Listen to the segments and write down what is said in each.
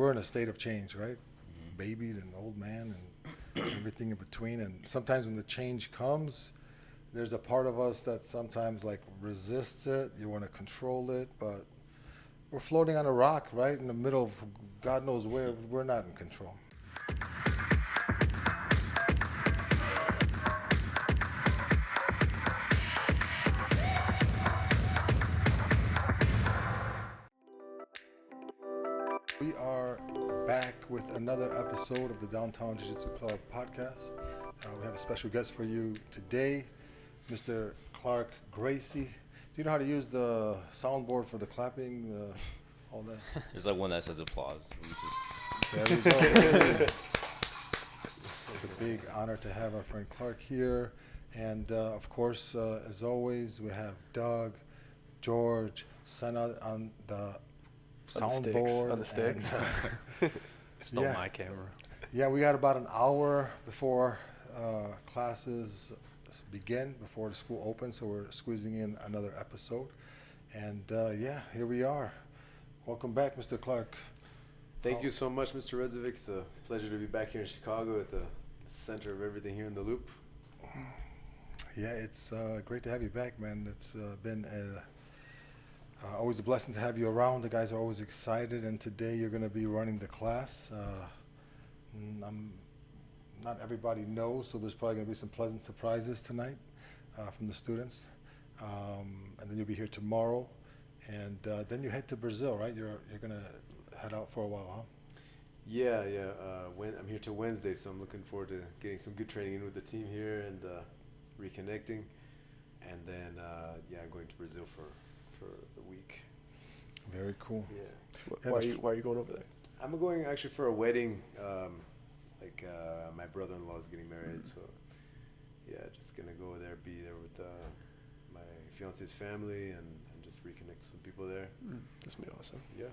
We're in a state of change, right? Baby, then old man, and everything in between. And sometimes when the change comes, there's a part of us that sometimes like resists it. You want to control it, but we're floating on a rock, right? In the middle of God knows where. We're not in control. We are back with another episode of the Downtown Jiu-Jitsu Club podcast. We have a special guest for you today, Mr. Clark Gracie. Do you know how to use the soundboard for the clapping, all that? There's like one that says applause. There we go. It's a big honor to have our friend Clark here. And of course, as always, we have Doug, George, Senna on the soundboard. On the sticks. Stole my camera. Yeah, we got about an hour before classes begin, before the school opens, so we're squeezing in another episode. And yeah, here we are. Welcome back, Mr. Clark. Thank you so much, Mr. Redzovic. It's a pleasure to be back here in Chicago at the center of everything here in the Loop. Yeah, it's great to have you back, man. It's been always a blessing to have you around. The guys are always excited, and today you're going to be running the class. Not everybody knows, so there's probably going to be some pleasant surprises tonight from the students. And then you'll be here tomorrow, and then you head to Brazil, right? You're going to head out for a while, huh? Yeah. I'm here till Wednesday, so I'm looking forward to getting some good training in with the team here and reconnecting. And then, I'm going to Brazil for the week. Very cool. Yeah. Why are you going over there? I'm going actually for a wedding. My brother-in-law is getting married, so yeah, just gonna go there, be there with my fiance's family, and just reconnect with some people there. That's gonna be awesome. Yeah.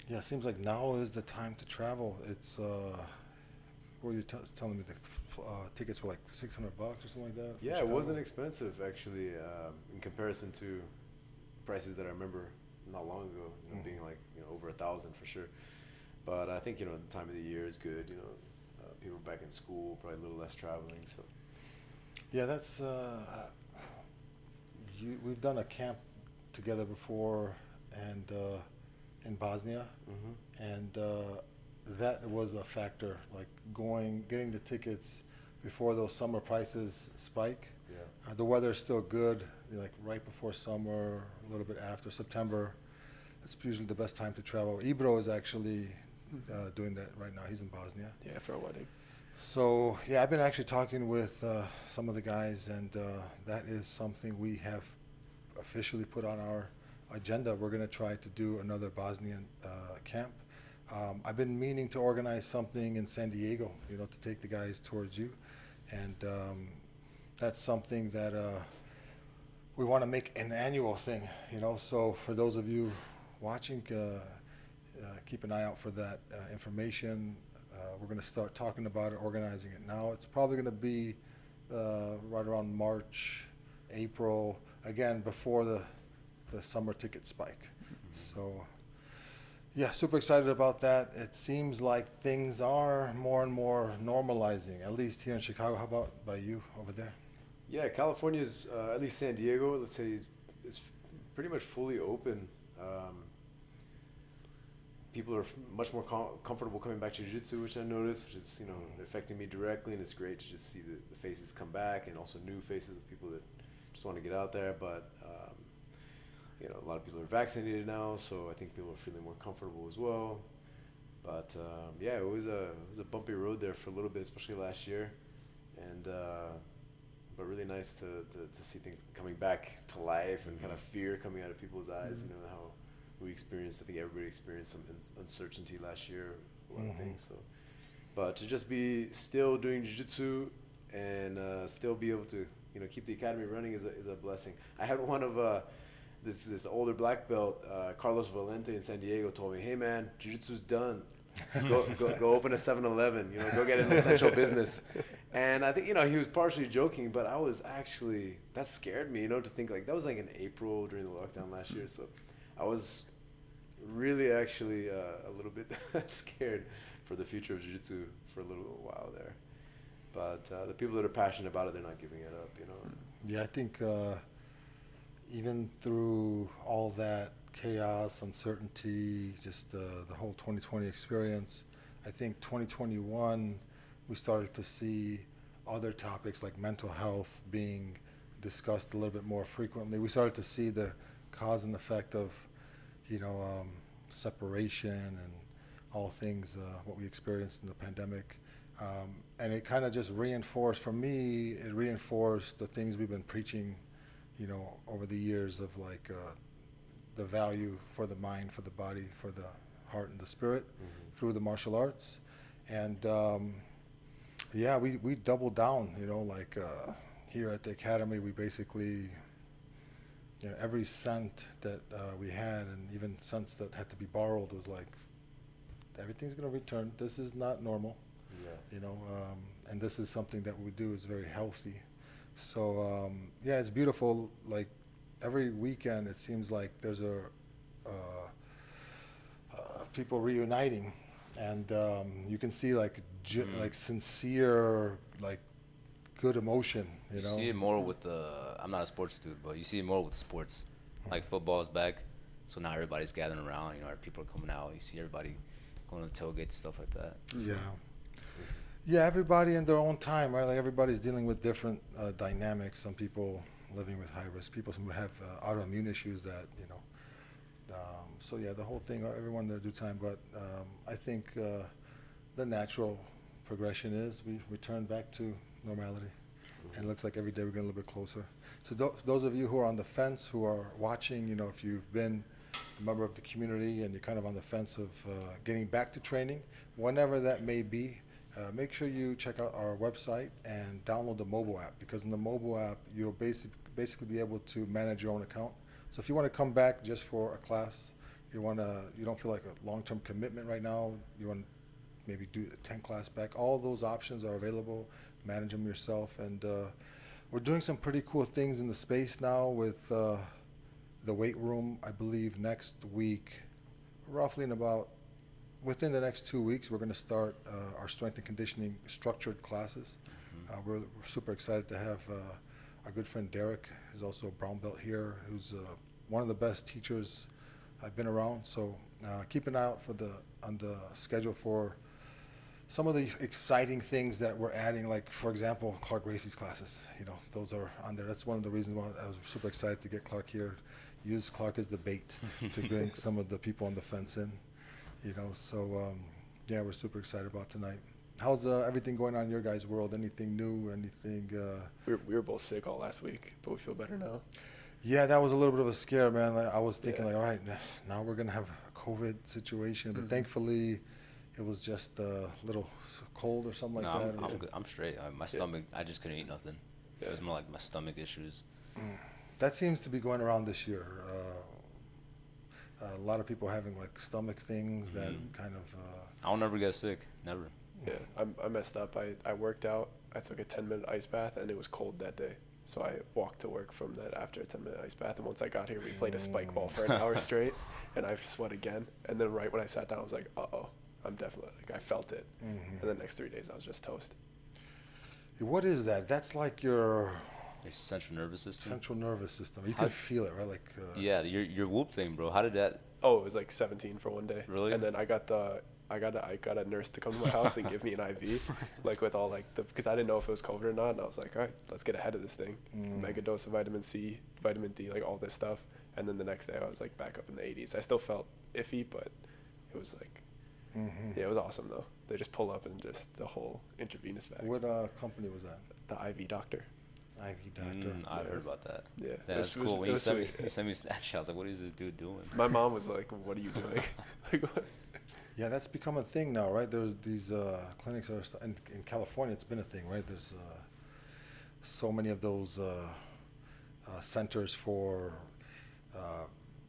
Yeah, it seems like now is the time to travel. It's what you're telling me, the tickets were like $600 or something like that. Yeah, it wasn't expensive actually in comparison to prices that I remember not long ago, being like over $1,000 for sure. But I think the time of the year is good. People back in school, probably a little less traveling. So yeah, that's we've done a camp together before, and in Bosnia, and that was a factor. Like getting the tickets before those summer prices spike. Yeah. The weather's still good, like right before summer, a little bit after September. It's usually the best time to travel. Ibro is actually doing that right now. He's in Bosnia. Yeah, for a wedding. So, yeah, I've been actually talking with some of the guys, and that is something we have officially put on our agenda. We're going to try to do another Bosnian camp. I've been meaning to organize something in San Diego, to take the guys towards you. And that's something that we want to make an annual thing, So for those of you watching, keep an eye out for that information. We're going to start talking about it, organizing it now. It's probably going to be right around March, April, again, before the summer ticket spike. So, yeah, super excited about that. It seems like things are more and more normalizing, at least here in Chicago. How about by you over there? yeah, California's at least San Diego, let's say, is pretty much fully open. People are much more comfortable coming back to Jiu-Jitsu, which I noticed, which is affecting me directly, and it's great to just see the faces come back, and also new faces of people that just want to get out there. But a lot of people are vaccinated now, so I think people are feeling more comfortable as well. But it was a bumpy road there for a little bit, especially last year, and but really nice to see things coming back to life and kind of fear coming out of people's eyes. How we experienced, I think everybody experienced some uncertainty last year, a lot of things. So, but to just be still doing jiu-jitsu and still be able to, keep the academy running is a blessing. I had one of this older black belt, Carlos Valente in San Diego, told me, "Hey man, jiu-jitsu's done. Go open a 7-Eleven. Go get an essential business." And I think he was partially joking, but I was actually, that scared me. To think like that was like in April during the lockdown last year. So I was really actually a little bit scared for the future of jiu-jitsu for a little while there. But the people that are passionate about it, they're not giving it up, you know. Yeah, I think even through all that chaos, uncertainty, just the whole 2020 experience, I think 2021 we started to see other topics like mental health being discussed a little bit more frequently. We started to see the cause and effect of, separation and all things, what we experienced in the pandemic. And it kind of just reinforced, for me, it reinforced the things we've been preaching, over the years of like the value for the mind, for the body, for the heart and the spirit through the martial arts. And yeah, we doubled down, here at the academy, we basically, every cent that we had, and even cents that had to be borrowed, was like, everything's going to return. This is not normal. Yeah. And this is something that we do is very healthy. So yeah, it's beautiful. Like every weekend, it seems like there's people reuniting, and you can see like like sincere, like good emotion. You see it more with I'm not a sports dude, but you see it more with sports. Like football's back, so now everybody's gathering around. People are coming out. You see everybody going to tailgates, stuff like that. Yeah. Yeah, everybody in their own time, right? Like everybody's dealing with different dynamics. Some people living with high risk, people who have autoimmune issues that, so yeah, the whole thing, everyone their due time. But I think the natural progression is we return back to normality. And it looks like every day we're getting a little bit closer. So those of you who are on the fence, who are watching, if you've been a member of the community and you're kind of on the fence of getting back to training, whenever that may be, make sure you check out our website and download the mobile app, because in the mobile app, you'll basically be able to manage your own account. So if you want to come back just for a class, you don't feel like a long-term commitment right now, you want to maybe do a 10-class back, all those options are available. Manage them yourself. And we're doing some pretty cool things in the space now with the weight room. I believe next week, roughly within the next 2 weeks, we're going to start our strength and conditioning structured classes. We're super excited to have our good friend Derek, who's also a brown belt here, who's one of the best teachers I've been around. So keep an eye out on the schedule for some of the exciting things that we're adding, like, for example, Clark Gracie's classes. Those are on there. That's one of the reasons why I was super excited to get Clark here. Use Clark as the bait to bring some of the people on the fence in. So yeah, we're super excited about tonight. How's everything going on in your guys' world? Anything new? Anything? We were both sick all last week, but we feel better now. Yeah, that was a little bit of a scare, man. I was thinking, all right, now we're gonna have a COVID situation, but thankfully, it was just a little cold or something like that. I'm good. I'm straight. My stomach, I just couldn't eat nothing. It was more like my stomach issues. That seems to be going around this year. A lot of people having like stomach things that kind of. I'll never get sick. Never. Yeah, I messed up. I worked out. I took a 10-minute ice bath, and it was cold that day. So I walked to work from that after a 10-minute ice bath. And once I got here, we played a spike ball for an hour straight, and I sweat again. And then right when I sat down, I was like, uh-oh. I'm definitely, I felt it. And the next 3 days, I was just toast. What is that? That's like your central nervous system. Central nervous system. You can feel it, right? Like. Yeah, your whoop thing, bro. How did that? Oh, it was like 17 for one day. Really? And then I got a nurse to come to my house and give me an IV, like with all because I didn't know if it was COVID or not. And I was like, all right, let's get ahead of this thing. Mega dose of vitamin C, vitamin D, like all this stuff. And then the next day, I was like back up in the 80s. I still felt iffy, but it was like. Yeah, it was awesome though. They just pull up and just the whole intravenous bag. What company was that? The IV doctor. IV doctor. I've heard about that. Yeah, that's cool. When you sent me Snapchat, I was like, "What is this dude doing?" My mom was like, "What are you doing?" Like, what? Yeah, that's become a thing now, right? There's these clinics that are in California. It's been a thing, right? There's so many of those centers for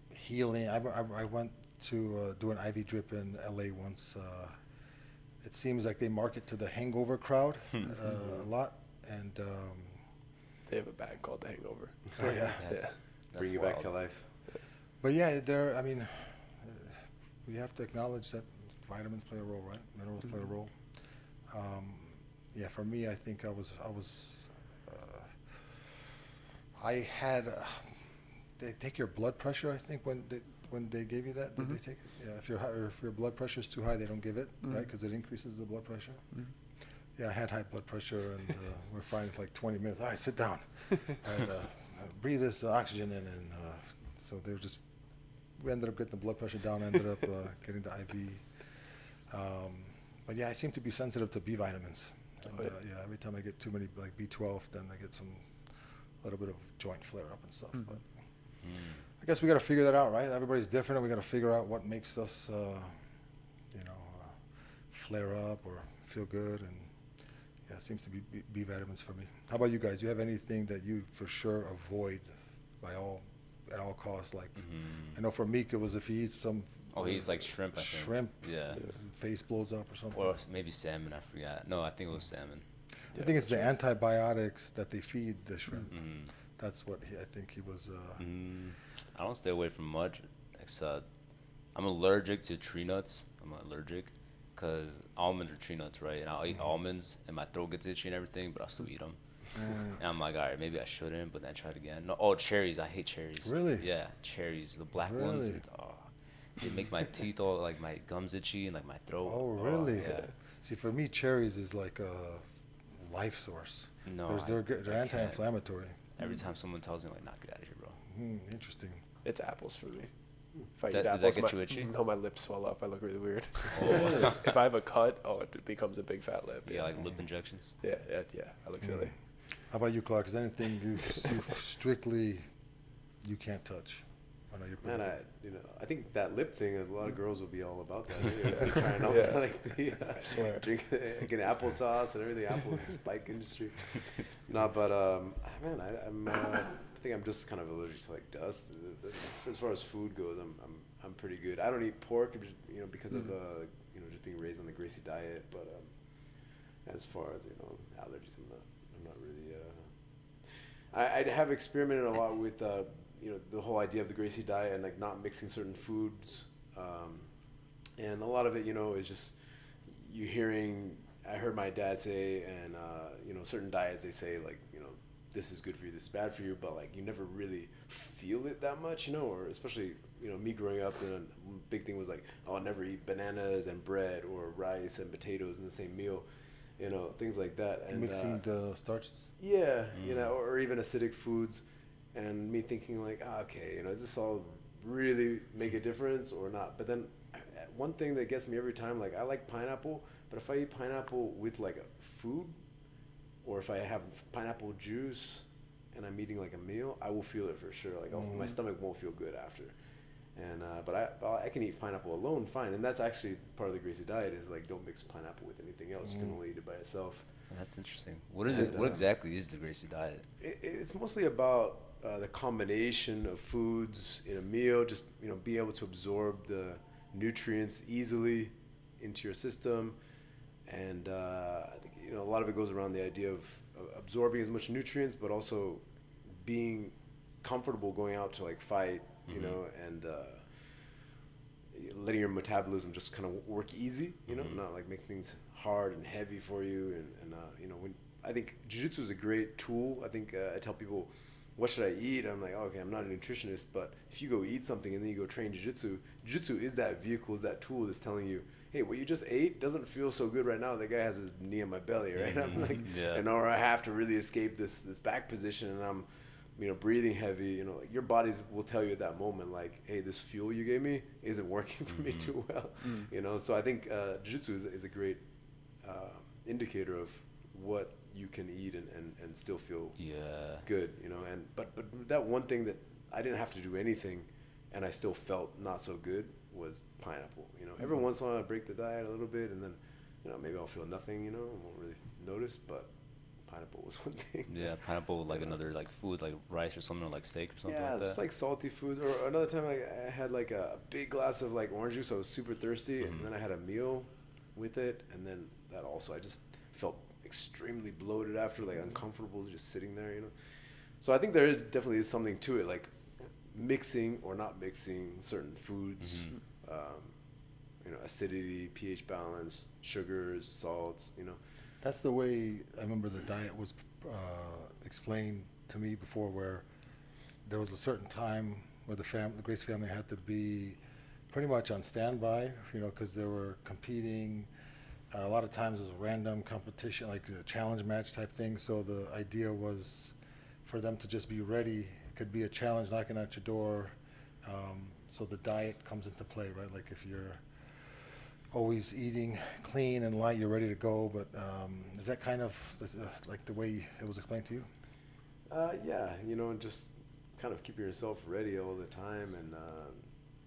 healing. I went to do an IV drip in LA once. It seems like they market to the hangover crowd a lot, and they have a bag called the Hangover. Oh yeah, Bring you back to life. But yeah, we have to acknowledge that vitamins play a role, right? Minerals play a role. Yeah, for me, I think I had. They take your blood pressure. I think when they gave you that, did they take it? Yeah, if your blood pressure is too high, they don't give it, right? Because it increases the blood pressure. Yeah, I had high blood pressure, and we're fine for like 20 minutes. All right, sit down, and breathe this oxygen in, and so they were just. We ended up getting the blood pressure down. Ended up getting the IV. But yeah, I seem to be sensitive to B vitamins. And, yeah, every time I get too many like B12, then I get a little bit of joint flare up and stuff. But I guess we got to figure that out, right? Everybody's different, and we got to figure out what makes us, flare up or feel good. And yeah, it seems to be B vitamins for me. How about you guys? Do you have anything that you for sure avoid at all costs? Like, I know for Meek, it was if he eats some. Oh, he eats like shrimp, I think. Shrimp. Yeah. Face blows up or something. Or maybe salmon, I forgot. No, I think it was salmon. I think it's the antibiotics that they feed the shrimp. That's what I think he was. I don't stay away from much, except I'm allergic to tree nuts. I'm allergic because almonds are tree nuts, right? And I'll eat almonds, and my throat gets itchy and everything, but I'll still eat them. And I'm like, all right, maybe I shouldn't, but then I try it again. No, cherries. I hate cherries. Really? Yeah, cherries. The black Really? ones. They make my teeth all, like, my gums itchy and, like, my throat. Oh, really? Yeah. See, for me, cherries is like a life source. No, They're I anti-inflammatory. Every time someone tells me, like, knock it out of here, bro. Interesting. It's apples for me. If I eat Does apples, that get you itchy? No, my lips swell up. I look really weird. Oh. If I have a cut, it becomes a big fat lip. Yeah, like lip injections. Yeah. I look silly. How about you, Clark? Is there anything you strictly you can't touch? I know you're Man, I think that lip thing, a lot of girls will be all about that. They're trying out like the I swear. drinking applesauce and everything, apple spike industry. No, but man, I think I'm just kind of allergic to like dust. As far as food goes, I'm pretty good. I don't eat pork, because of just being raised on the Gracie diet. But as far as allergies, I'm not really. I have experimented a lot with the whole idea of the Gracie diet and like not mixing certain foods, and a lot of it is just I heard my dad say, and certain diets they say like this is good for you, this is bad for you, but like you never really feel it that much, or especially me growing up, and a big thing was like, oh, I'll never eat bananas and bread or rice and potatoes in the same meal, things like that. And mixing the starches. Yeah, or even acidic foods. And me thinking like, okay, is this all really make a difference or not? But then one thing that gets me every time, like I like pineapple, but if I eat pineapple with like a food, or if I have pineapple juice and I'm eating like a meal, I will feel it for sure. Like my stomach won't feel good after. And but I can eat pineapple alone fine, and that's actually part of the Gracie diet is like don't mix pineapple with anything else. You can only eat it by itself. That's interesting. What is it? What exactly is the Gracie diet? It's mostly about the combination of foods in a meal, just being able to absorb the nutrients easily into your system, and I think a lot of it goes around the idea of absorbing as much nutrients, but also being comfortable going out to like fight, and letting your metabolism just kind of work easy, not like make things hard and heavy for you, and when I think Jiu-Jitsu is a great tool. I think I tell people, what should I eat? I'm like, okay, I'm not a nutritionist, but if you go eat something and then you go train jiu-jitsu is that vehicle, is that tool that's telling you, hey, what you just ate doesn't feel so good right now. The guy has his knee on my belly, right? I'm like, or I have to really escape this back position, and I'm, breathing heavy. Your bodies will tell you at that moment, like, hey, this fuel you gave me isn't working for me too well. So I think jiu-jitsu is a great indicator of what you can eat and still feel good, and but that one thing that I didn't have to do anything and I still felt not so good was pineapple. Every once in a while I break the diet a little bit, and then maybe I'll feel nothing, I won't really notice, but pineapple was one thing. Yeah, pineapple like another like food, like rice or something, or like steak or something like that. Yeah, it's like salty foods. Or another time I had like a big glass of like orange juice. I was super thirsty, and then I had a meal with it, and then that also I just felt extremely bloated after, like uncomfortable just sitting there, So I think there is definitely something to it, like mixing or not mixing certain foods. acidity, pH balance, sugars, salts, That's the way I remember the diet was explained to me before, where there was a certain time where the Gracie family had to be pretty much on standby, because they were competing. A lot of times it was a random competition, like a challenge match type thing. So the idea was for them to just be ready. It could be a challenge knocking at your door. So the diet comes into play, right? Like if you're always eating clean and light, you're ready to go. But is that kind of like the way it was explained to you? Yeah, just kind of keeping yourself ready all the time and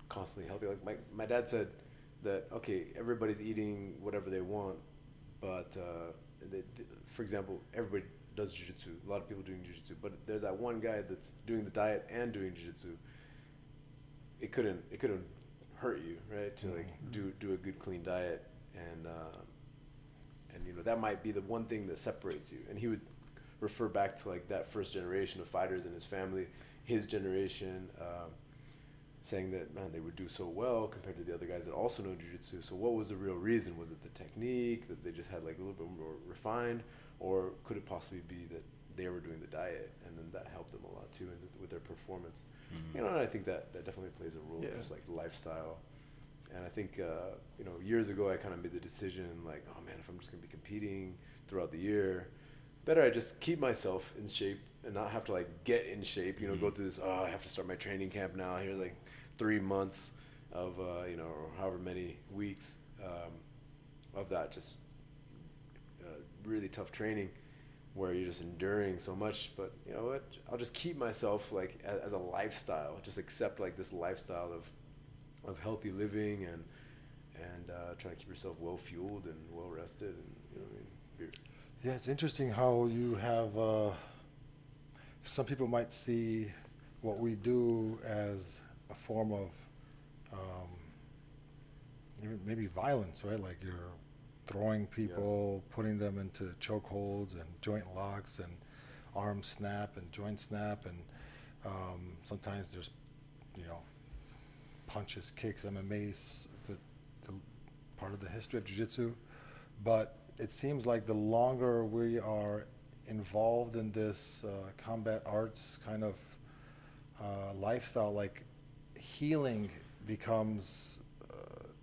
constantly healthy. Like my dad said that, okay, everybody's eating whatever they want, but for example, everybody does jiu-jitsu. A lot of people doing jiu-jitsu, but there's that one guy that's doing the diet and doing jiu-jitsu. It couldn't hurt you, right? To like do a good clean diet, and that might be the one thing that separates you. And he would refer back to like that first generation of fighters in his family, his generation, saying that, man, they would do so well compared to the other guys that also know jiu-jitsu. So what was the real reason? Was it the technique that they just had like a little bit more refined, or could it possibly be that they were doing the diet and then that helped them a lot too with their performance? And I think that definitely plays a role, just like lifestyle. And I think, years ago I kind of made the decision like, oh man, if I'm just going to be competing throughout the year, better I just keep myself in shape and not have to like get in shape, go through this, I have to start my training camp now. Here's like 3 months of, or however many weeks of that just really tough training where you're just enduring so much. But you know what, I'll just keep myself like as a lifestyle, just accept like this lifestyle of healthy living and trying to keep yourself well fueled and well rested, and Yeah, it's interesting how you have, some people might see what we do as a form of even maybe violence, right? Like you're throwing people, putting them into chokeholds and joint locks and arm snap and joint snap, and sometimes there's, punches, kicks. MMA, the part of the history of jiu-jitsu, but it seems like the longer we are involved in this combat arts kind of lifestyle, like healing becomes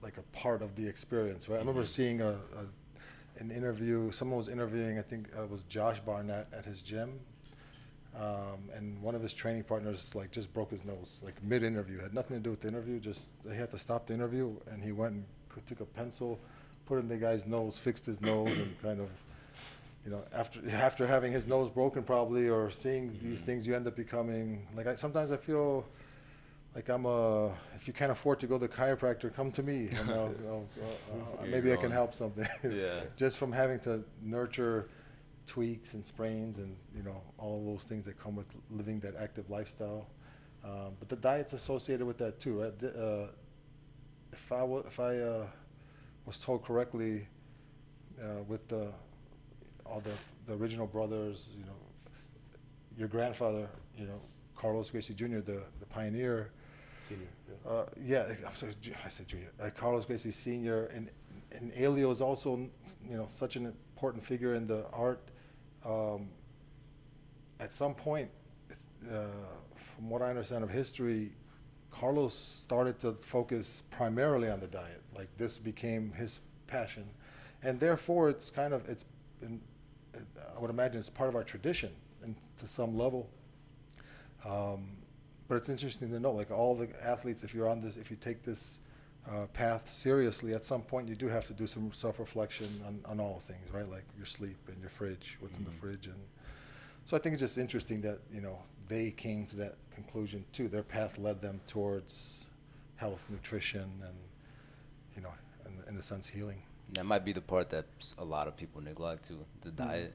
like a part of the experience, right? I remember seeing an interview, someone was interviewing, I think it was Josh Barnett at his gym, and one of his training partners like just broke his nose, like mid-interview. It had nothing to do with the interview, just they had to stop the interview, and he went and took a pencil, put it in the guy's nose, fixed his nose, and kind of, after having his nose broken probably, or seeing these things, you end up becoming, like sometimes I feel like if you can't afford to go to the chiropractor, come to me, and maybe I can help something. Just from having to nurture tweaks and sprains and, all those things that come with living that active lifestyle. But the diet's associated with that too, right? If I was told correctly, with all the original brothers, your grandfather, Carlos Gracie Jr., the pioneer. Senior. I'm sorry, I said junior. Carlos Gracie Sr. and Elio is also, such an important figure in the art. At some point, from what I understand of history, Carlos started to focus primarily on the diet. Like this became his passion, and therefore I would imagine it's part of our tradition, and to some level. But it's interesting to know, like all the athletes, if you take this path seriously, at some point you do have to do some self-reflection on all things, right? Like your sleep and your fridge, what's in the fridge, and so I think it's just interesting that they came to that conclusion too. Their path led them towards health, nutrition, and in the sense healing. That might be the part that a lot of people neglect too, the diet.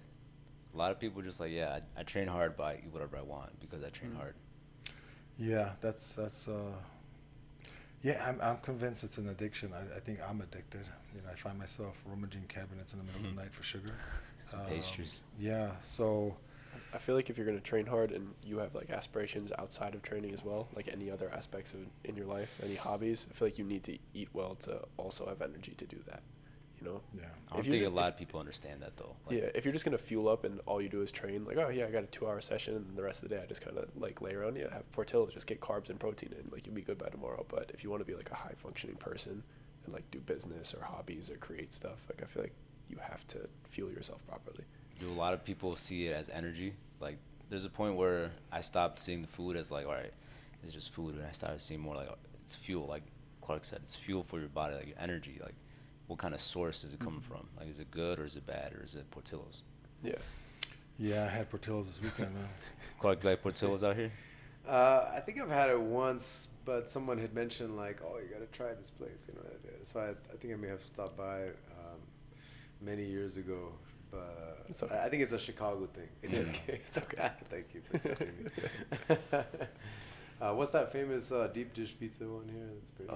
A lot of people just like, I train hard, but I eat whatever I want because I train hard. Yeah, that's I'm convinced it's an addiction. I think I'm addicted. I find myself rummaging cabinets in the middle of the night for sugar. Some pastries. Yeah, so I feel like if you're going to train hard and you have like aspirations outside of training as well, like any other aspects of in your life, any hobbies, I feel like you need to eat well to also have energy to do that, you know? Yeah. I don't think a lot of people understand that though. Like, Yeah, if you're just going to fuel up and all you do is train, like, oh yeah, I got a 2-hour session and the rest of the day I just kind of like lay around, yeah, have Portillo's, just get carbs and protein in, like you'll be good by tomorrow. But if you want to be like a high functioning person and like do business or hobbies or create stuff, like I feel like you have to fuel yourself properly. do a lot of people see it as energy? Like, there's a point where I stopped seeing the food as like, all right, it's just food, and I started seeing more like it's fuel. Like Clark said, it's fuel for your body, like your energy. Like, what kind of source is it coming from? Like, is it good or is it bad or is it Portillo's? Yeah. Yeah, I had Portillo's this weekend, man. Clark, you like Portillo's out here? I think I've had it once, but someone had mentioned like, "Oh, you gotta try this place," you know. So I think I may have stopped by many years ago, but It's okay. I think it's a Chicago thing. It's okay. It's okay. Thank you for accepting me. What's that famous deep dish pizza one here? That's pretty.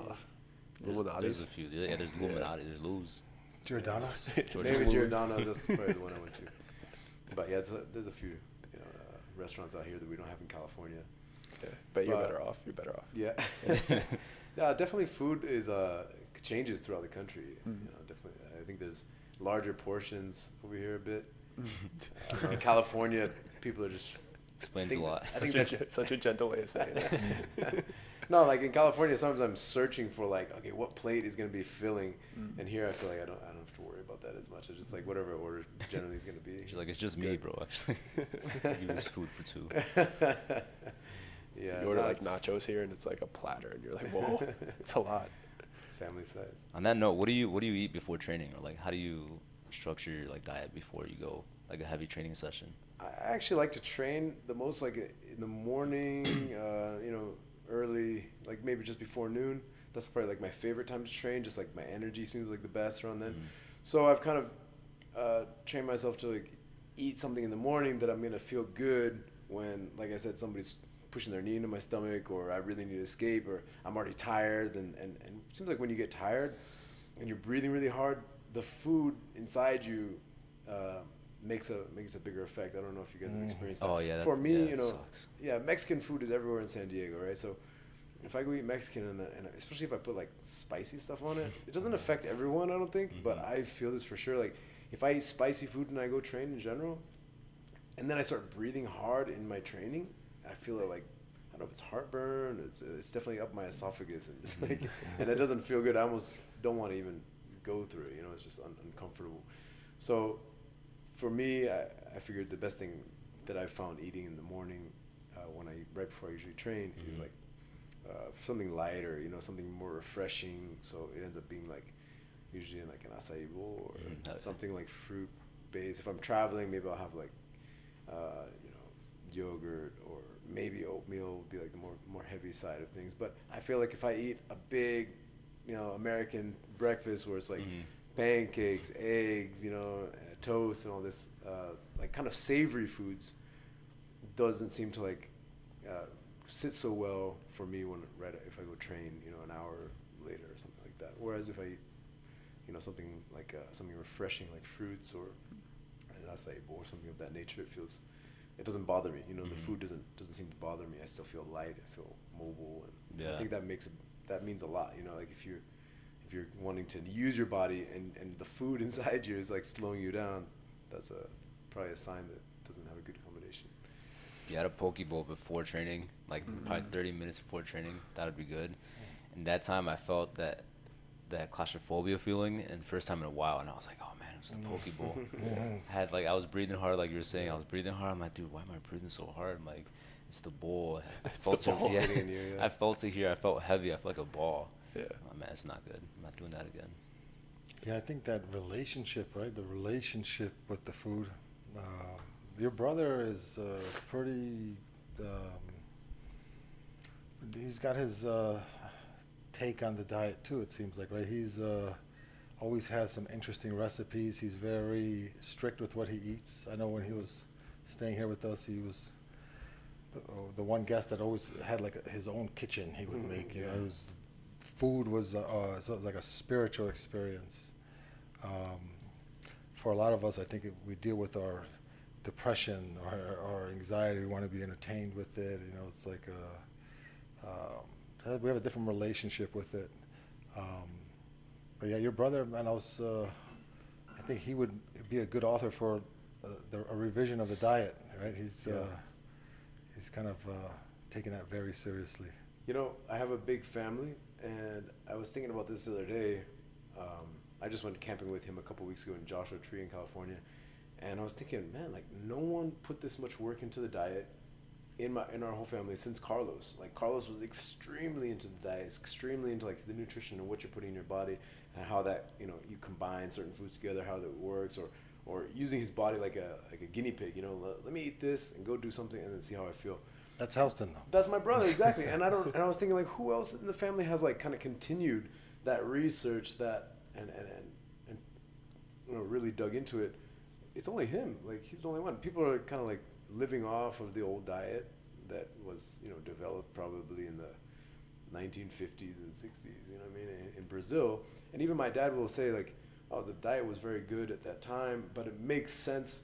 There's a few. Yeah, there's Illuminati. There's Lou's. Giordano's. Maybe Giordano's. That's probably the one I went to. But yeah, there's a few restaurants out here that we don't have in California. Yeah, but you're better off. You're better off. Yeah. Yeah, definitely food is changes throughout the country. You know, definitely. I think there's larger portions over here a bit. In California, people are just Explains a lot. Such a gentle way of saying it. No, like in California, sometimes I'm searching for like, okay, what plate is gonna be filling, and here I feel like I don't have to worry about that as much. It's just like whatever I order generally is gonna be. She's like, it's just me, bro. Actually, you use food for two. Yeah. You order like nachos here, and it's like a platter, and you're like, whoa, it's a lot. Family size. On that note, what do you eat before training, or like how do you structure your like diet before you go like a heavy training session? I actually like to train the most like in the morning, you know, early, like maybe just before noon. That's probably like my favorite time to train. Just like my energy seems like the best around then. So I've kind of trained myself to like eat something in the morning that I'm gonna feel good when, like I said, somebody's pushing their knee into my stomach, or I really need to escape, or I'm already tired. And it seems like when you get tired and you're breathing really hard, the food inside you makes a bigger effect. I don't know if you guys have experienced that. Oh yeah. For me, you know, sucks. yeah, Mexican food is everywhere in San Diego, right? So if I go eat Mexican and especially if I put like spicy stuff on it, it doesn't affect everyone, I don't think, but I feel this for sure. Like if I eat spicy food and I go train in general, and then I start breathing hard in my training, I feel like I don't know if it's heartburn. It's definitely up my esophagus, and just like, and that doesn't feel good. I almost don't want to even go through it. You know, it's just uncomfortable. So for me, I figured the best thing that I found eating in the morning, right before I usually train, is like something lighter, you know, something more refreshing. So it ends up being like usually in like an acai bowl or something like fruit based. If I'm traveling, maybe I'll have like you know, yogurt, or maybe oatmeal would be like the more heavy side of things. But I feel like if I eat a big, you know, American breakfast where it's like pancakes, eggs, you know, toast and all this like kind of savory foods, doesn't seem to like sit so well for me if I go train, you know, an hour later or something like that. Whereas if I eat, you know, something like something refreshing like fruits or an acai bowl or something of that nature, it doesn't bother me. You know, the food doesn't seem to bother me. I still feel light. I feel mobile, and I think that means a lot. You know, like if you're wanting to use your body and the food inside you is like slowing you down, that's probably a sign that it doesn't have a good combination. If you had a poke bowl before training, like probably 30 minutes before training, that would be good. And that time I felt that claustrophobia feeling, and the first time in a while, and I was like, oh man, it was the poke bowl. I was breathing hard, like you were saying. I was breathing hard. I'm like, dude, why am I breathing so hard? I'm like, it's the bowl. I felt it here. I felt heavy. I felt like a ball. Yeah. Oh man, it's not good. I'm not doing that again. Yeah, I think that relationship, right? The relationship with the food. Your brother is pretty. He's got his take on the diet too. It seems like, right? He's always has some interesting recipes. He's very strict with what he eats. I know when he was staying here with us, he was the one guest that always had like his own kitchen. He would make. You know, food was like a spiritual experience. For a lot of us, I think we deal with our depression or anxiety. We want to be entertained with it. It's like we have a different relationship with it. But yeah, your brother, man, I think he would be a good author for a revision of the diet, right? He's kind of taking that very seriously. I have a big family, and I was thinking about this the other day. I just went camping with him a couple weeks ago in Joshua Tree in California, and I was thinking, man, like no one put this much work into the diet in our whole family since Carlos. Like Carlos was extremely into the diet, extremely into like the nutrition and what you're putting in your body and how that you combine certain foods together, how that works, or using his body like a guinea pig. Let me eat this and go do something and then see how I feel. That's Helston, though. That's my brother, exactly. And I was thinking like, who else in the family has like kind of continued that research and really dug into it? It's only him. Like he's the only one. People are kind of like living off of the old diet that was developed probably in the 1950s and 60s. In Brazil. And even my dad will say like, oh, the diet was very good at that time, but it makes sense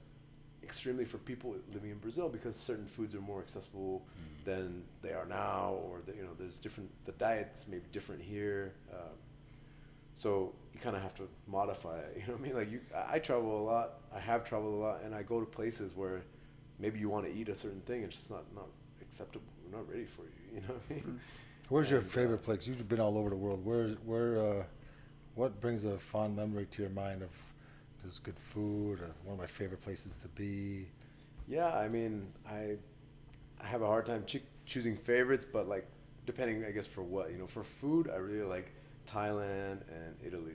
extremely for people living in Brazil because certain foods are more accessible than they are now, or there's different. The diets may be different here, so you kind of have to modify it. Like I travel a lot. I have traveled a lot, and I go to places where maybe you want to eat a certain thing, and it's just not acceptable. We're not ready for you. Where's your favorite place? You've been all over the world. What brings a fond memory to your mind of this good food, or one of my favorite places to be? Yeah, I have a hard time choosing favorites, but like depending, I guess, for what. For food, I really like Thailand and Italy.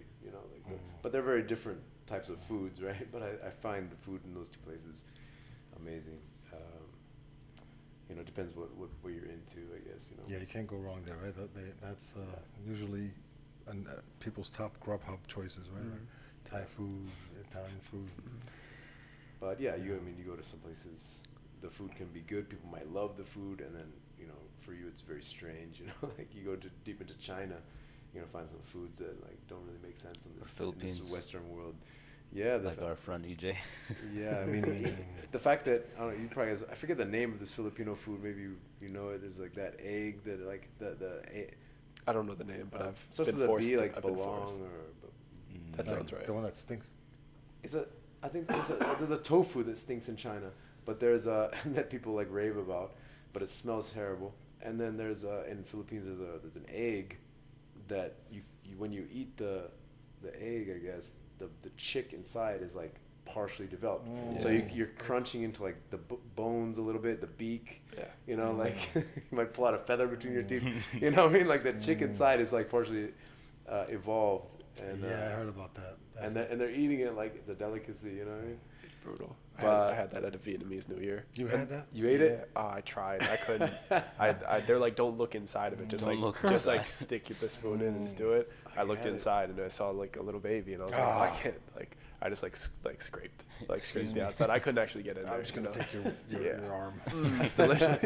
But they're very different types of foods, right? But I find the food in those two places amazing. Depends what you're into, I guess. Yeah, you can't go wrong there, right? That's usually people's top Grubhub choices, right? Like Thai food, Italian food. But yeah, you go to some places, the food can be good. People might love the food, and then for you it's very strange. Like you go deep into China, find some foods that like don't really make sense in this Western world. Yeah, like our friend EJ. Yeah, the fact that you probably I forget the name of this Filipino food. Maybe you know it. There's like that egg that like I don't know the name, but I've starts been with forced. a B, like I've been belong forced. or. That sounds right. The one that stinks. There's a tofu that stinks in China, but there's that people like rave about, but it smells terrible. And then there's in Philippines there's an egg that you when you eat the egg, I guess the chick inside is like partially developed. So you're crunching into like the bones a little bit, the beak. Yeah. Like you might pull out a feather between your teeth. Like the chick inside is like partially evolved. And, yeah, I heard about that. And they're eating it like it's a delicacy. You know what I mean? It's brutal. I had that at a Vietnamese New Year. You had that? You ate it? I tried. I couldn't. They're like, don't look inside of it. Just like stick the spoon in and just do it. I looked inside and I saw like a little baby, and I was like, I can't. Like I just scraped the outside. I couldn't actually get in there. I'm just gonna take your arm. It's delicious.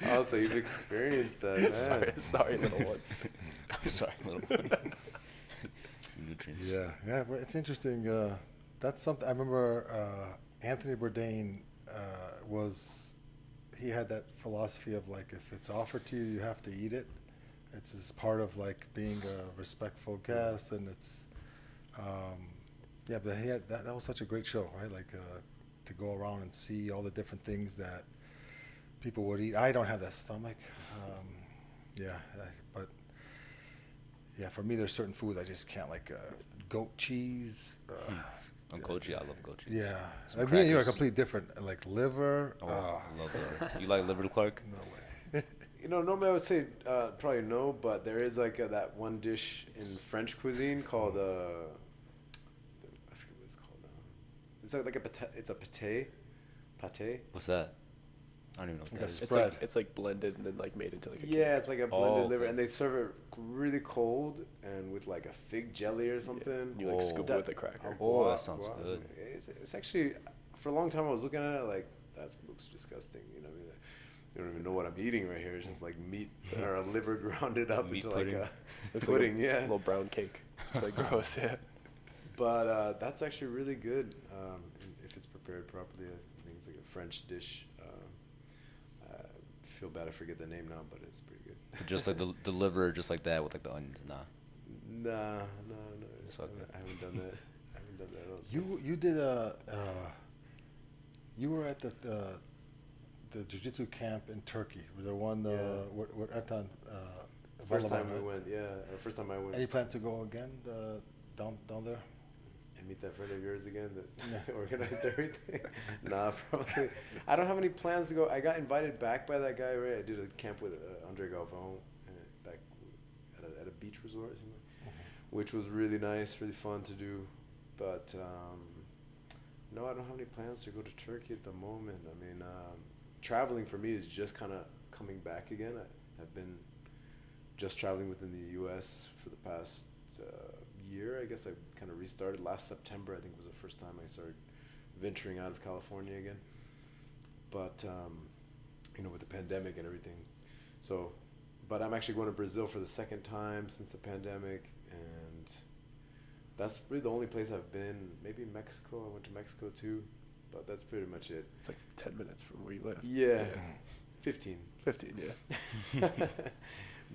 Oh, so you've experienced that, man. Sorry, little one. I'm sorry, little one. Nutrients. Yeah, but it's interesting. That's something I remember. Anthony Bourdain he had that philosophy of like, if it's offered to you, you have to eat it. It's as part of like being a respectful guest, and it's but he had that was such a great show, right? Like to go around and see all the different things that people would eat. I don't have that stomach. But for me, there's certain foods I just can't, like goat cheese. Goat cheese, I love goat cheese. Yeah, like me and you are completely different. Like liver. I love liver. You like liver, Clark? No way. Normally I would say probably no, but there is like that one dish in French cuisine called I forget what it's called now. It's like it's a pate. What's that? I don't even know what that is. Spread. It's like blended and then like made into like a cake. It's like a blended liver, okay. and they serve it really cold and with like a fig jelly or something. You like scoop it with a cracker. Oh, that sounds good. It's actually, for a long time I was looking at it like, that looks disgusting. You know what I mean? You don't even know what I'm eating right here. It's just like meat or a liver grounded up Meat into pudding. like a It's pudding, like a little brown cake. It's like gross, yeah. But that's actually really good if it's prepared prepared properly. I think it's like a French dish. I feel bad I forget the name now, but it's pretty good. Just like the liver, just like that with like the onions. Nah. No. It's okay. I haven't done that. I haven't done that at all. You did you were at the jiu-jitsu camp in Turkey, the one Yeah. with Ertan. First time Balaban, we right? went, yeah. First time I went. Any plans to go again down there? And meet that friend of yours again that organized everything. Nah, probably. I don't have any plans to go. I got invited back by that guy, right? I did a camp with Andre Galvão back at a beach resort, which was really nice, really fun to do. But no, I don't have any plans to go to Turkey at the moment. I mean, traveling for me is just kind of coming back again. I've been just traveling within the U.S. for the past year. I guess I kind of restarted last September. I think was the first time I started venturing out of California again. But with the pandemic and everything. So, but I'm actually going to Brazil for the second time since the pandemic, and that's really the only place I've been. Maybe Mexico. I went to Mexico too, but that's pretty much it. It's like 10 minutes from where you live. Yeah. 15. 15, yeah.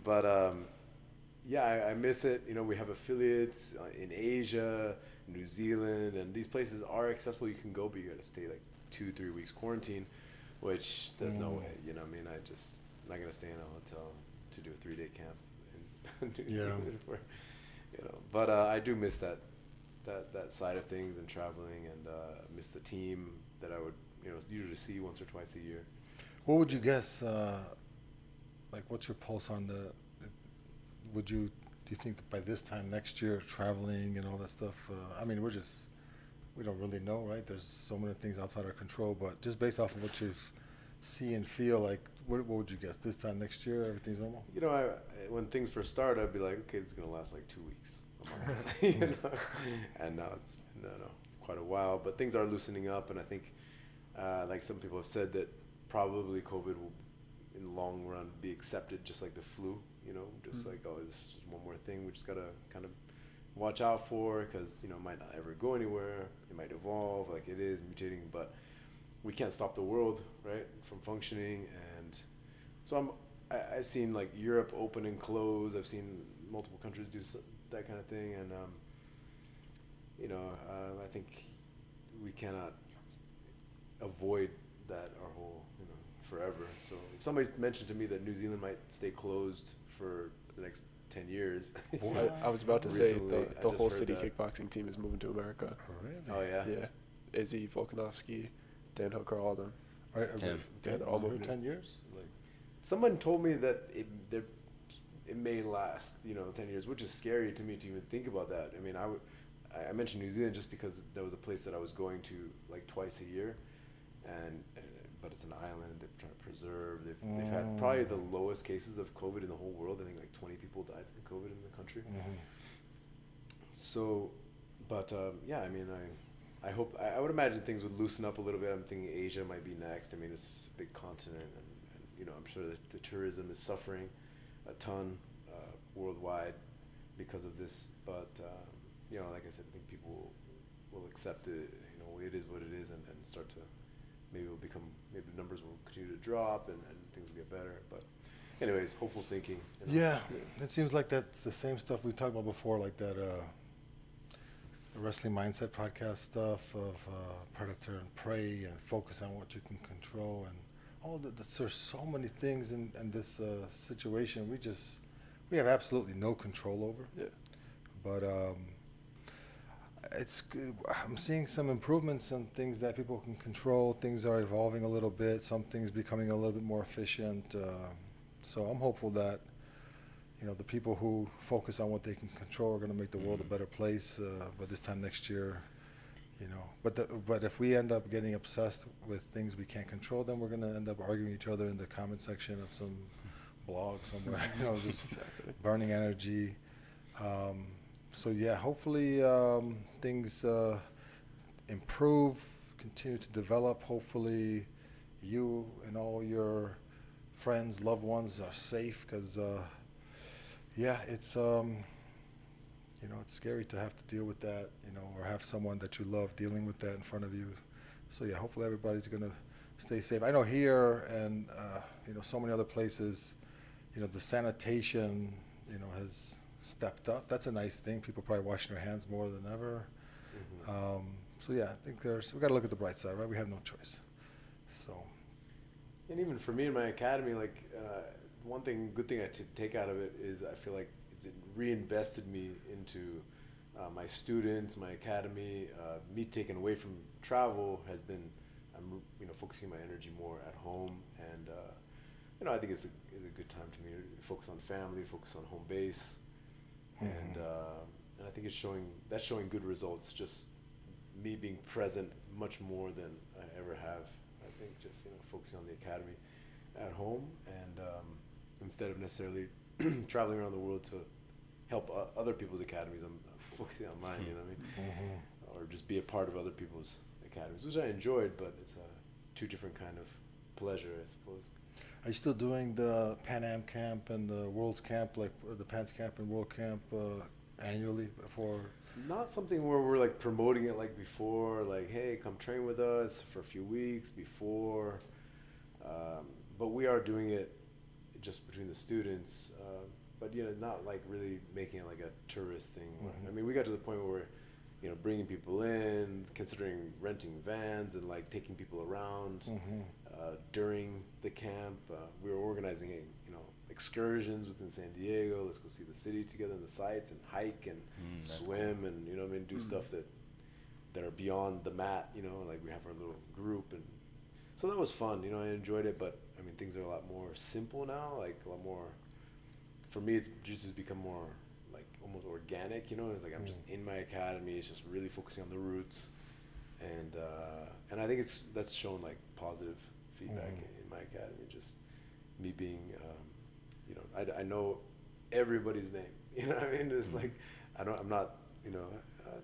But yeah, I miss it. We have affiliates in Asia, New Zealand, and these places are accessible. You can go, but you got to stay like 2-3 weeks quarantine, which there's no way. I mean, I'm not gonna stay in a hotel to do a 3-day camp in New Zealand. But I do miss that side of things and traveling, and miss the team that I would usually see once or twice a year. What would you guess? Like, what's your pulse on the? Do you think that by this time next year, traveling and all that stuff? I mean, we don't really know, right? There's so many things outside our control. But just based off of what you see and feel, like, what would you guess? This time next year, everything's normal? When things first started, I'd be like, okay, it's gonna last like 2 weeks, a month. And now it's been quite a while. But things are loosening up, and I think, like some people have said, that probably COVID will, in the long run, be accepted just like the flu. Just like, oh, this is one more thing we just gotta kind of watch out for, because it might not ever go anywhere. It might evolve, like it is mutating, but we can't stop the world, right, from functioning. And so I've seen like Europe open and close. I've seen multiple countries do that kind of thing, and I think we cannot avoid that our whole forever. So if somebody mentioned to me that New Zealand might stay closed for the next 10 years. I was about to say Recently, the I whole just city heard that. kickboxing team is moving to America. Oh, really? Oh yeah. Yeah. Izzy, Volkanovski, Dan Hooker, all of them. Right, Yeah. Yeah, they're all moving. 10 years? Like, Someone told me that it may last 10 years, which is scary to me to even think about that. I mean, I mentioned New Zealand just because that was a place that I was going to like twice a year, but it's an island. They're trying to preserve. They've had probably the lowest cases of COVID in the whole world. I think like 20 people died from COVID in the country. So, but yeah, I mean, I I would imagine things would loosen up a little bit. I'm thinking Asia might be next. I mean, it's just a big continent, and I'm sure that the tourism is suffering a ton worldwide because of this. But like I said, I think people will accept it. It is what it is, and start to. Maybe the numbers will continue to drop, and things will get better. But anyways, hopeful thinking. Yeah, it seems like that's the same stuff we talked about before, like that the Wrestling Mindset podcast stuff of predator and prey, and focus on what you can control, and all there's so many things in this situation we have absolutely no control over. Yeah. But I'm seeing some improvements in things that people can control. Things are evolving a little bit. Some things becoming a little bit more efficient. So I'm hopeful that the people who focus on what they can control are going to make the world a better place. By this time next year, But if we end up getting obsessed with things we can't control, then we're going to end up arguing each other in the comment section of some blog somewhere. Just Exactly. burning energy. So yeah, hopefully things improve, continue to develop. Hopefully you and all your friends, loved ones are safe, because it's it's scary to have to deal with that, or have someone that you love dealing with that in front of you. So yeah, hopefully everybody's gonna stay safe. I know here and so many other places, the sanitation, has stepped up. That's a nice thing. People probably washing their hands more than ever. So yeah, I think we got to look at the bright side, right? We have no choice. So. And even for me in my academy, like one good thing I take out of it is I feel like it reinvested me into my students, my academy. Me taken away from travel has been, I'm focusing my energy more at home, and I think it's a good time to me to focus on family, focus on home base, and I think that's showing good results. Just me being present much more than I ever have. I think just focusing on the academy at home, and instead of necessarily traveling around the world to help other people's academies, I'm focusing on mine. You know what I mean? Or just be a part of other people's academies, which I enjoyed, but it's two different kind of pleasure, I suppose. Are you still doing the Pan Am camp and the World's camp, like the PANS camp and World camp annually before? Not something where we're like promoting it like before, like, hey, come train with us for a few weeks before. But we are doing it just between the students, but not like really making it like a tourist thing. I mean, we got to the point where we're bringing people in, considering renting vans and like taking people around during the camp. We were organizing excursions within San Diego. Let's go see the city together and the sights, and hike and swim, cool. And do stuff that are beyond the mat. Like we have our little group, and so that was fun. I enjoyed it, but I mean things are a lot more simple now. Like a lot more. For me, it's just become more like almost organic. It's like I'm just in my academy. It's just really focusing on the roots, and I think that's shown like positive feedback in my academy. Just me being. I know everybody's name. You know what I mean? It's like, I'm not,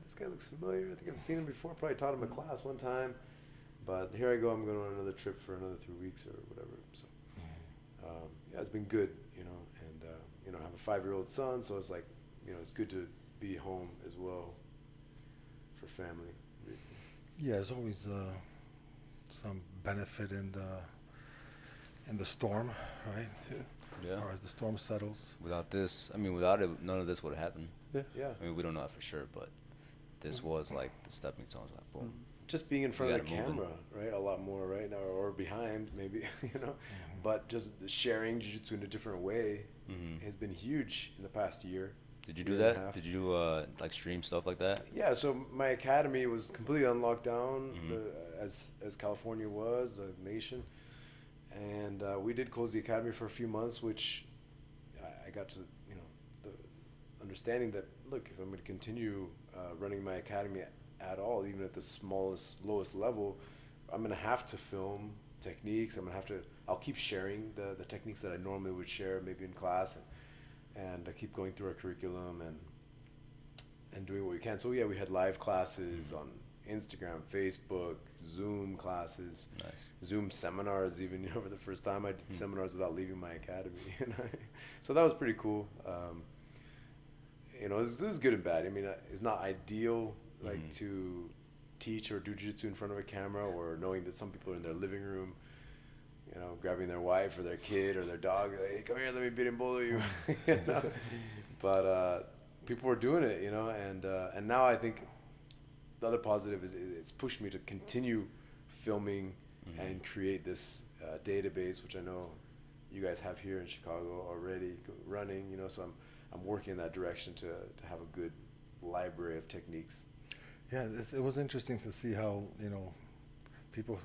this guy looks familiar. I think I've seen him before. Probably taught him a class one time. But here I go. I'm going on another trip for another 3 weeks or whatever. So, yeah, it's been good, and, I have a 5-year-old son. So it's like, it's good to be home as well for family reasons. Yeah, there's always some benefit in the storm, right? Yeah. Or as the storm settles. Without it, none of this would have happened. Yeah. I mean, we don't know that for sure, but this was like the stepping stones. Like, boom. Just being in front of the camera, right? A lot more right now, or behind, maybe, But just sharing jiu-jitsu in a different way has been huge in the past year. Did you do that? Did you do like stream stuff like that? Yeah. So my academy was completely on lockdown, as California was, the nation. And we did close the academy for a few months, which I got to, the understanding that, look, if I'm going to continue running my academy at all, even at the smallest, lowest level, I'm going to have to film techniques. I'll keep sharing the techniques that I normally would share maybe in class, and I keep going through our curriculum and doing what we can. So yeah, we had live classes on Instagram, Facebook, Zoom classes, Zoom seminars. Even for the first time, I did seminars without leaving my academy. So that was pretty cool. This is good and bad. I mean, it's not ideal to teach or do jiu-jitsu in front of a camera, or knowing that some people are in their living room, grabbing their wife or their kid or their dog. Like, hey, come here, let me beat and bully you. But people were doing it, and now I think. The other positive is it's pushed me to continue filming and create this database, which I know you guys have here in Chicago already running. So I'm working in that direction to have a good library of techniques. Yeah, it was interesting to see how people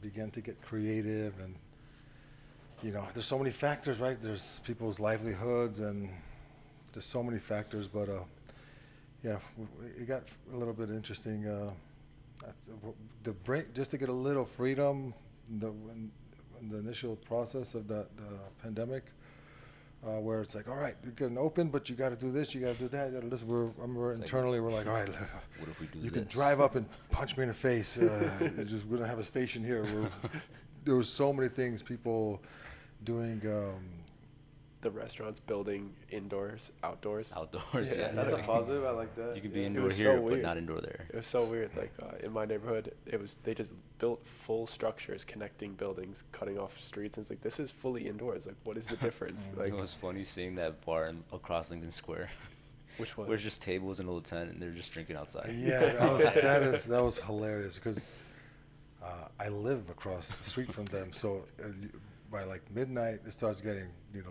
began to get creative, and there's so many factors, right? There's people's livelihoods, and there's so many factors, but. Yeah, it got a little bit interesting. Just to get a little freedom in the initial process of the pandemic, where it's like, all right, you can open, but you got to do this, you got to do that. You got to listen. We're internally, we're like, all right, what if we do you this? can drive up and punch me in the face. We're gonna have a station here. There was so many things, people doing the restaurants building indoors, outdoors. Outdoors, Yeah, yeah. That's a positive. I like that. You can be Yeah. indoor was here, so but weird. not indoor there. It was so weird. Like in my neighborhood, they just built full structures connecting buildings, cutting off streets, and it's like this is fully indoors. Like, what is the difference? Like, It was funny seeing that bar across Lincoln Square. which one? Where it's just tables and a little tent, and they're just drinking outside. Yeah, that was hilarious because I live across the street from them. So by like midnight, it starts getting, the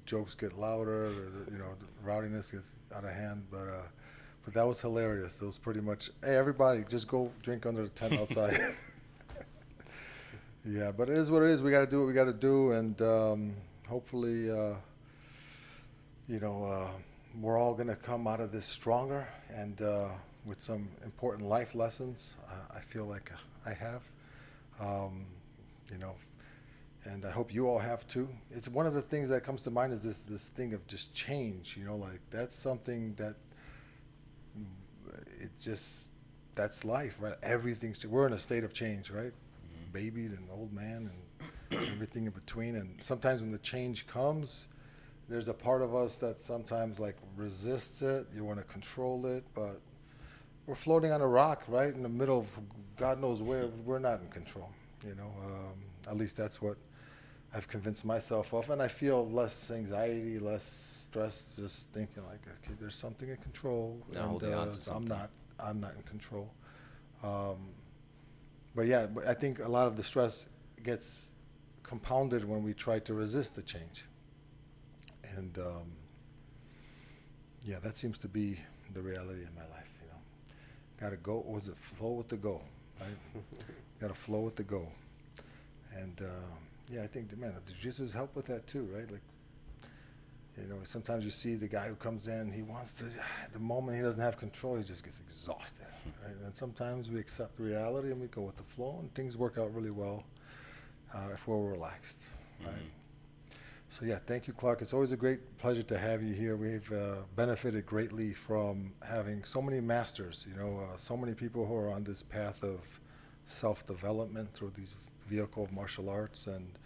jokes get louder, or the rowdiness gets out of hand. But that was hilarious. It was pretty much, hey, everybody, just go drink under the tent outside. Yeah, but it is what it is. We got to do what we got to do, and hopefully, we're all going to come out of this stronger and with some important life lessons. I feel like I have, and I hope you all have too. It's one of the things that comes to mind is this thing of just change. Like that's something that that's life, right? We're in a state of change, right? Baby, then old man, and everything in between. And sometimes when the change comes, there's a part of us that sometimes like resists it. You want to control it, but we're floating on a rock, right, in the middle of God knows where. We're not in control, At least that's what I've convinced myself of, and I feel less anxiety, less stress, just thinking like, okay, there's something in control, Not holding on to something. I'm not in control. But I think a lot of the stress gets compounded when we try to resist the change. And that seems to be the reality in my life. Got to go. Flow with the go, right? Got to flow with the go. And I think the Jitsu's help with that too, right? Like, sometimes you see the guy who comes in, he wants to. The moment he doesn't have control, he just gets exhausted, right? And sometimes we accept reality and we go with the flow, and things work out really well if we're relaxed, right? So thank you, Clark. It's always a great pleasure to have you here. We've benefited greatly from having so many masters, so many people who are on this path of self-development through these vehicle of martial arts, and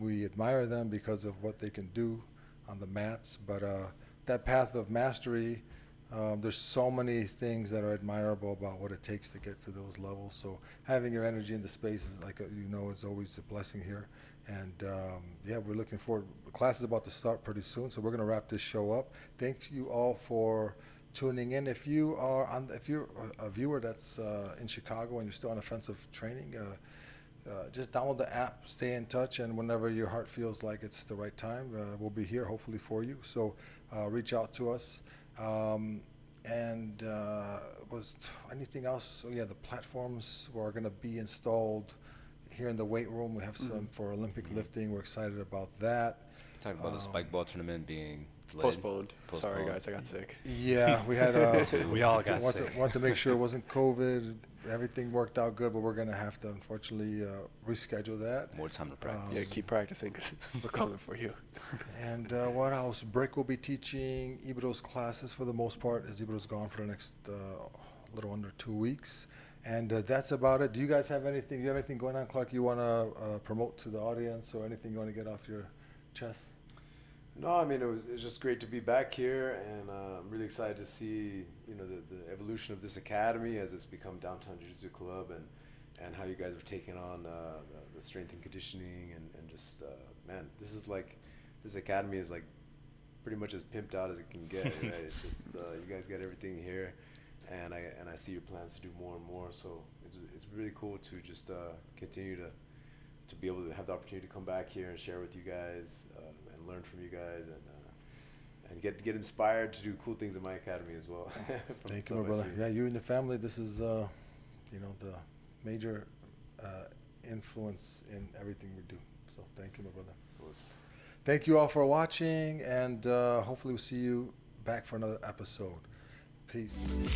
we admire them because of what they can do on the mats. But that path of mastery, there's so many things that are admirable about what it takes to get to those levels. So having your energy in the space is is always a blessing here. And we're looking forward. The class is about to start pretty soon, so we're going to wrap this show up. Thank you all for tuning in. If you're a viewer that's in Chicago and you're still on offensive training, just download the app, stay in touch, and whenever your heart feels like it's the right time, we'll be here hopefully for you. So reach out to us. Was anything else? So the platforms are going to be installed here in the weight room. We have some for Olympic lifting. We're excited about that. Talking about the spike ball tournament being delayed. Postponed. Sorry, guys, I got sick. Yeah, we had. We all got sick. Want to make sure it wasn't COVID. Everything worked out good, but we're going to have to unfortunately reschedule that. More time to practice. Keep practicing because we're coming for you. And what else? Brick will be teaching Ibrido's classes for the most part, as Ibrido's gone for the next little under 2 weeks. And that's about it. Do you guys have anything? Do you have anything going on, Clark, you want to promote to the audience, or anything you want to get off your chest? No, I mean, it was just great to be back here, and I'm really excited to see, the evolution of this academy as it's become Downtown Jiu-Jitsu Club, and how you guys are taking on the strength and conditioning, and just, man, this academy is like pretty much as pimped out as it can get, right? It's just, you guys got everything here. And I see your plans to do more and more, so it's really cool to just continue to be able to have the opportunity to come back here and share with you guys and learn from you guys and get inspired to do cool things in my academy as well. Thank you, my brother. Yeah, you and your family. This is the major influence in everything we do. So thank you, my brother. Thank you all for watching, and hopefully we'll see you back for another episode. Peace.